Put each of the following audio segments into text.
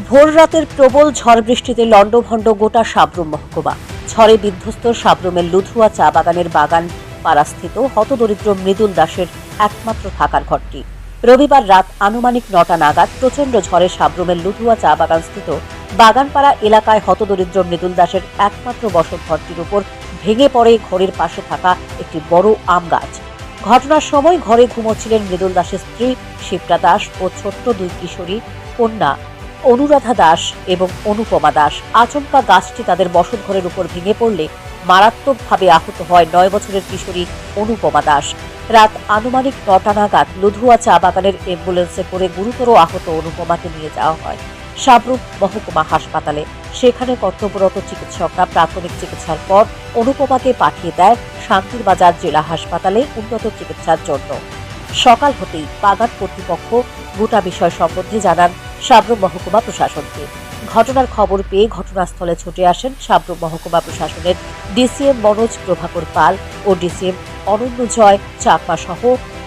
ভোর রাতের প্রবল ঝড় বৃষ্টিতে লন্ডভন্ড গোটা সাব্রুম মহকুমা। ঝড়ে বিধ্বস্ত সাব্রুমের লুধুয়া চা বাগানের বাগান পাড়াস্থিত হতদরিদ্র মৃদুল দাসের একমাত্র থাকার ঘরটি। রবিবার রাত আনুমানিক ৯টা নাগাদ প্রচণ্ড ঝড়ে সাব্রুমের লুধুয়া চা বাগানস্থিত বাগানপাড়া এলাকায় হতদরিদ্র মৃদুল দাসের একমাত্র বসতঘরটির উপর ভেঙে পড়ে ঘরের পাশে থাকা একটি বড় আম গাছ। ঘটনার সময় ঘরে ঘুমোচ্ছিলেন মৃদুল দাসের স্ত্রী শিপ্রা দাস ও ছোট্ট দুই কিশোরী কন্যা অনুরাধা দাস এবং অনুপমা দাস। আচমকা গাছটি তাদের বসতঘরের উপর ভেঙে পড়লে মারাত্মকভাবে আহত হয় ৯ বছরের কিশোরী অনুপমা দাস। রাত আনুমানিক ৯টা নাগাদ লুধুয়া চা বাগানের অ্যাম্বুলেন্সে করে গুরুতর আহত অনুপমাকে নিয়ে যাওয়া হয় সাব্রুম মহকুমা হাসপাতালে। সেখানে কর্তব্যরত চিকিৎসকরা প্রাথমিক চিকিৎসার পর অনুপমাকে পাঠিয়ে দেয় শান্তিরবাজার জেলা হাসপাতালে উন্নত চিকিৎসার জন্য। সকাল হতেই বাগান কর্তৃপক্ষ গোটা বিষয় সম্বন্ধে জানান সাব্রুম মহকুমা প্রশাসনকে। ঘটনার খবর পেয়ে ঘটনাস্থলে ছুটে আসেন সাব্রুম মহকুমা প্রশাসনের ডিসিএম মনোজ প্রভাকর পাল ও ডিসিএম অনন্য জয় চাকমা সহ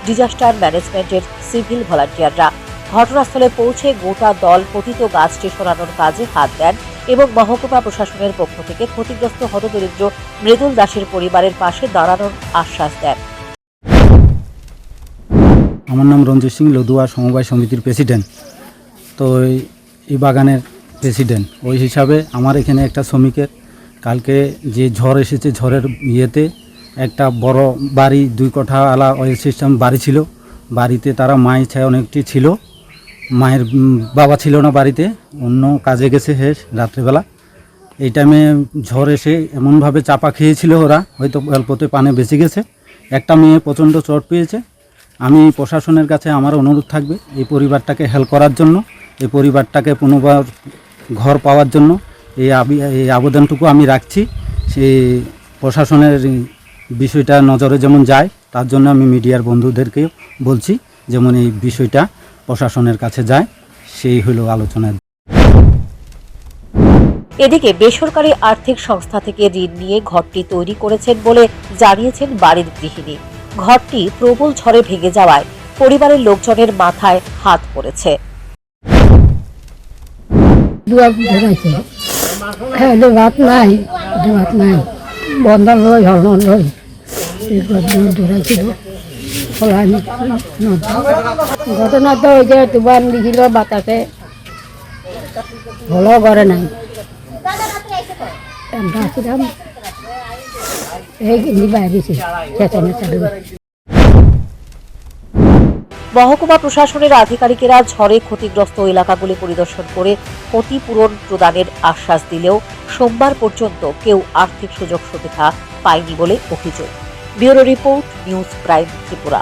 ডিজাস্টার ম্যানেজমেন্টের সিভিল ভলান্টিয়াররা। ঘটনাস্থলে পৌঁছে গোটা দল পতিত গাছটি সরানোর কাজে হাত দেন এবং মহকুমা প্রশাসনের পক্ষ থেকে ক্ষতিগ্রস্ত হতদরিদ্র মৃদুল দাসের পরিবারের পাশে দাঁড়ানোর আশ্বাস দেন। আমার নাম রঞ্জিত সিং, লুধুয়া সমবায় সমিতির প্রেসিডেন্ট। তো এই বাগানের প্রেসিডেন্ট ওই হিসাবে আমার এখানে একটা শ্রমিকের কালকে যে ঝড় এসেছে, ঝড়ের ইয়েতে একটা বড় বাড়ি 2 কোঠা আলা ওয়েল সিস্টেম বাড়ি ছিল। বাড়িতে তারা মাই ছায় অনেকটি ছিল। মায়ের বাবা ছিল না বাড়িতে, অন্য কাজে গেছে হে রাত্রেবেলা। এই টাইমে ঝড় এসে এমনভাবে চাপা খেয়েছিল, ওরা হয়তো অল্পতে পানে বেঁচে গেছে। একটা মেয়ে প্রচণ্ড চোট পেয়েছে। আমি প্রশাসনের কাছে আমার অনুরোধ থাকবে এই পরিবারটাকে হেল্প করার জন্য, এই পরিবারটাকে পুনর্বার ঘর পাওয়ার জন্য এই আবেদনটুকু আমি রাখছি। সেই প্রশাসনের বিষয়টা নজরে যেমন যায়, তার জন্য আমি মিডিয়ার বন্ধুদেরকেও বলছি যেমন এই বিষয়টা প্রশাসনের কাছে যায়, সেই হলো আলোচনা। এদিকে বেসরকারি আর্থিক সংস্থা থেকে ঋণ নিয়ে ঘরটি তৈরি করেছেন বলে জানিয়েছেন বাড়ির গৃহিণী। ঘরটি প্রবল ঝড়ে ভেঙে যাওয়ায় পরিবারের লোকজনের মাথায় হাত পড়েছে। ঘটনা তো ওই যে তুফান দিছিল বাতাসে, ভালো করে নাই। মহকুমা প্রশাসনের আধিকারিকেরা ঝড়ে ক্ষতিগ্রস্ত এলাকাগুলি পরিদর্শন করে ক্ষতিপূরণ প্রদানের আশ্বাস দিলেও সোমবার পর্যন্ত কেউ আর্থিক সুযোগ সুবিধা পায়নি বলে অভিযোগ। Bureau report, news prime Tripura.